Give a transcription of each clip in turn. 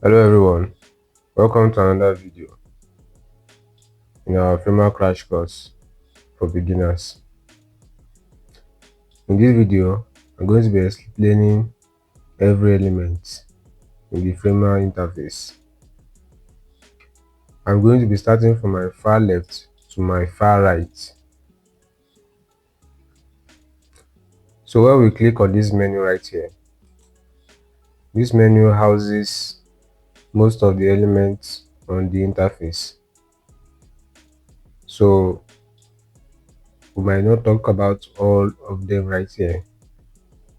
Hello everyone, welcome to another video in our Framer crash course for beginners. In this video, I'm going to be explaining every element in the Framer interface. I'm going to be starting from my far left to my far right. So when we click on this menu right here, this menu houses most of the elements on the interface. So we might not talk about all of them right here,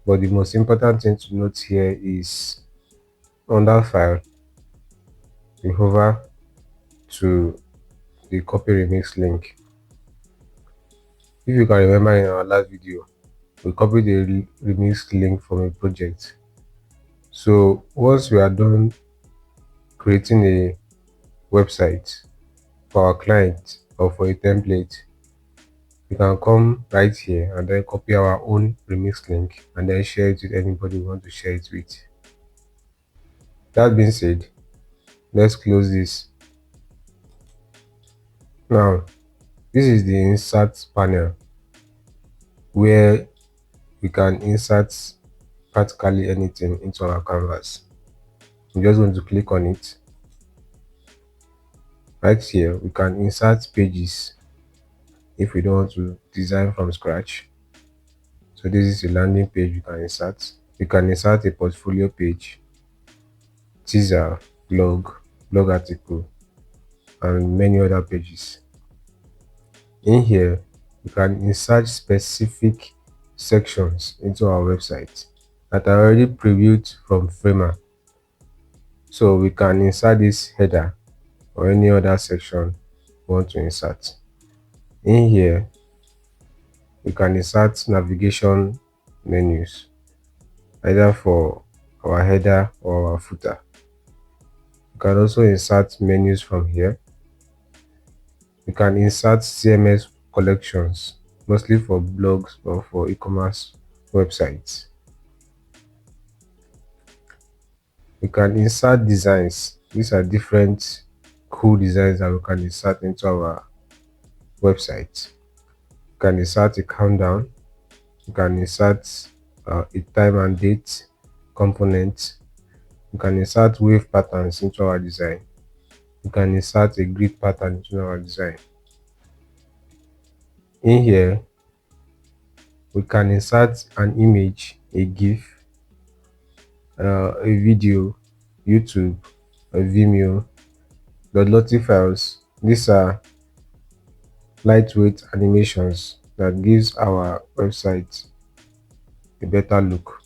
but the most important thing to note here is under file, we hover to the copy remix link. If you can remember, in our last video we copied the remix link from a project. So once we are done creating a website for our client or for a template, we can come right here and then copy our own remix link and then share it with anybody we want to share it with. That being said, let's close this. Now this is the insert panel where we can insert practically anything into our canvas. I'm just going to click on it. Right here we can insert pages if we don't want to design from scratch. So this is a landing page we can insert. We can insert a portfolio page, teaser, blog article, and many other pages. In here we can insert specific sections into our website that are already previewed from Framer. So we can insert this header or any other section we want to insert. In here we can insert navigation menus either for our header or our footer. We can also insert menus from here. We can insert CMS collections, mostly for blogs or for e-commerce websites. We can insert designs. These are different cool designs that we can insert into our website. We can insert a countdown. We can insert a time and date component. We can insert wave patterns into our design. We can insert a grid pattern into our design. In here we can insert an image, a GIF, a video, YouTube, a Vimeo, .lottie files. These are lightweight animations that gives our website a better look.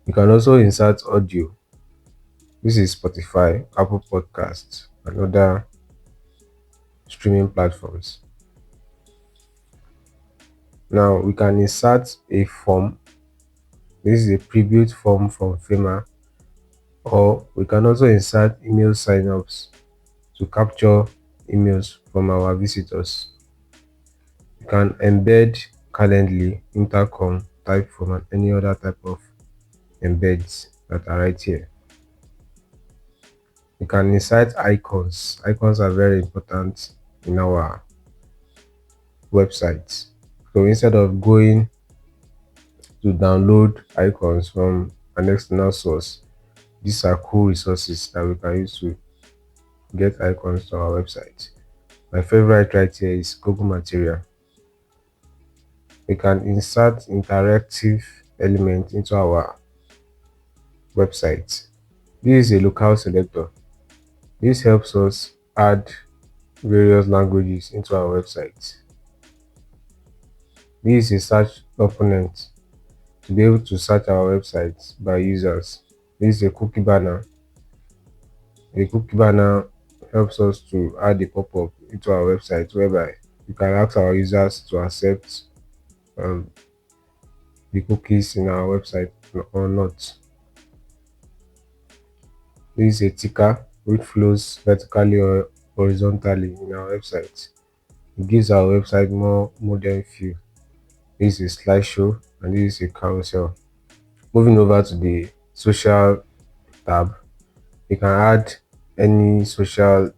We can also insert audio. This is Spotify, Apple Podcasts, and other streaming platforms. Now we can insert a form. This is a prebuilt form from Framer, or we can also insert email signups to capture emails from our visitors. We can embed Calendly, Intercom, Typeform, and any other type of embeds that are right here. We can insert icons. Icons are very important in our websites. So instead of going to download icons from an external source, these are cool resources that we can use to get icons to our website. My favorite right here is Google Material. We can insert interactive elements into our website. This is a local selector. This helps us add various languages into our website. This is a search component to be able to search our website by users. This is a cookie banner. A cookie banner helps us to add a pop-up into our website whereby we can ask our users to accept the cookies in our website or not. This is a ticker which flows vertically or horizontally in our website. It gives our website more modern feel. This is a slideshow and this is a carousel. Moving over to the social tab, We can add any social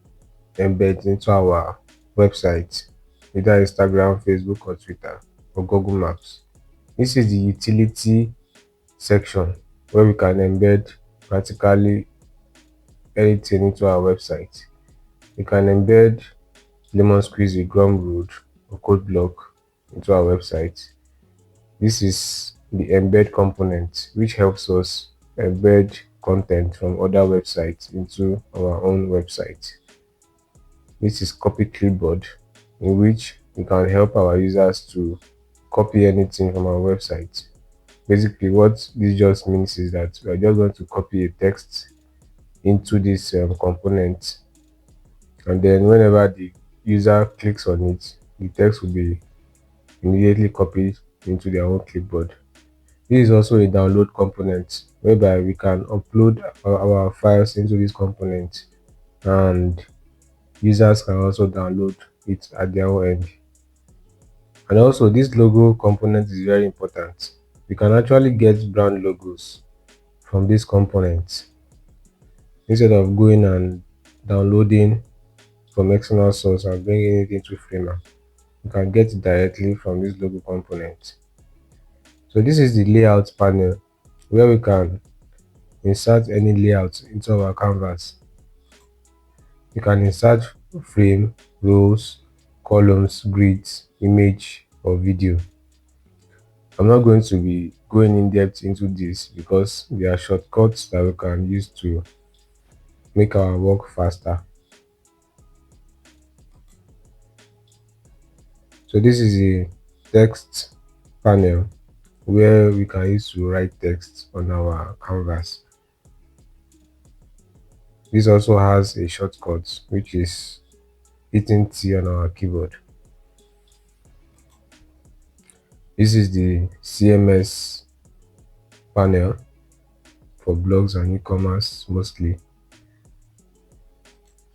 embed into our website, either Instagram, Facebook, or Twitter, or Google Maps. This is the utility section where we can embed practically anything into our website. We can embed lemon squeezy, Gumroad, or code block into our website. This is the embed component, which helps us embed content from other websites into our own website. This is copy clipboard, in which we can help our users to copy anything from our website. Basically, what this just means is that we are just going to copy a text into this component, and then whenever the user clicks on it, the text will be immediately copied into their own clipboard. This is also a download component whereby we can upload our files into this component, and users can also download it at their own end. And also, this logo component is very important. We can actually get brand logos from this component instead of going and downloading from external source and bringing it into Framer. You can get it directly from this logo component. So this is the layout panel where we can insert any layout into our canvas. You can insert frame, rows, columns, grids, image, or video. I'm not going to be going in depth into this because there are shortcuts that we can use to make our work faster. So this is a text panel where we can use to write text on our canvas. This also has a shortcut, which is hitting T on our keyboard. This is the CMS panel for blogs and e-commerce mostly.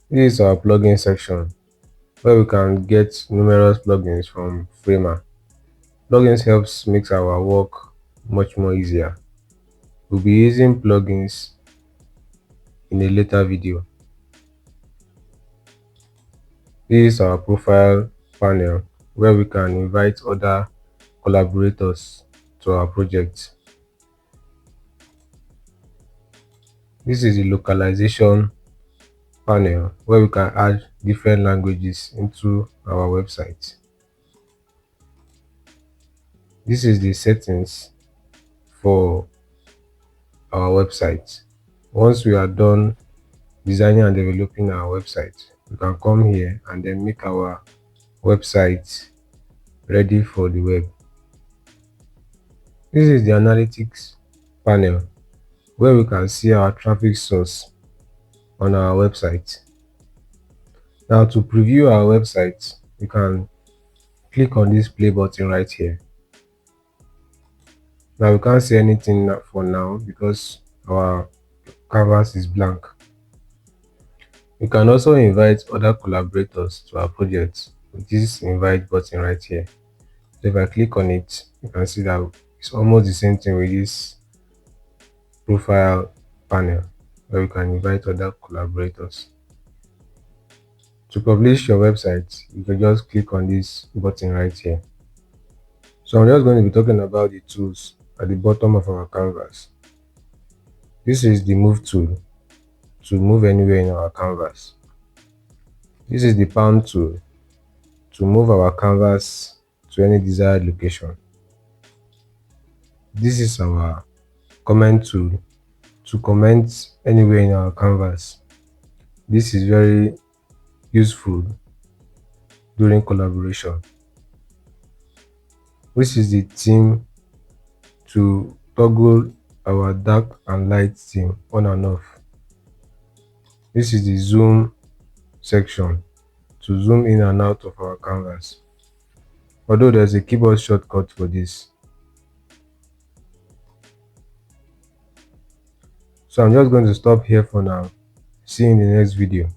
This is our plugin section where we can get numerous plugins from Framer. Plugins helps makes our work much more easier. We'll be using plugins in a later video. This is our profile panel where we can invite other collaborators to our project. This is the localization panel where we can add different languages into our website. This is the settings for our website. Once we are done designing and developing our website, we can come here and then make our website ready for the web. This is the analytics panel where we can see our traffic source on our website. Now, to preview our website, we can click on this play button right here. Now we can't see anything for now because our canvas is blank. We can also invite other collaborators to our project with this invite button right here. So if I click on it, you can see that it's almost the same thing with this profile panel where we can invite other collaborators. To publish your website, you can just click on this button right here. So I'm just going to be talking about the tools at the bottom of our canvas. This is the move tool to move anywhere in our canvas. This is the pan tool to move our canvas to any desired location. This is our comment tool to comment anywhere in our canvas. This is very useful during collaboration. This is the theme to toggle our dark and light theme on and off. This is the zoom section to zoom in and out of our canvas, although there's a keyboard shortcut for this. So I'm just going to stop here for now. See you in the next video.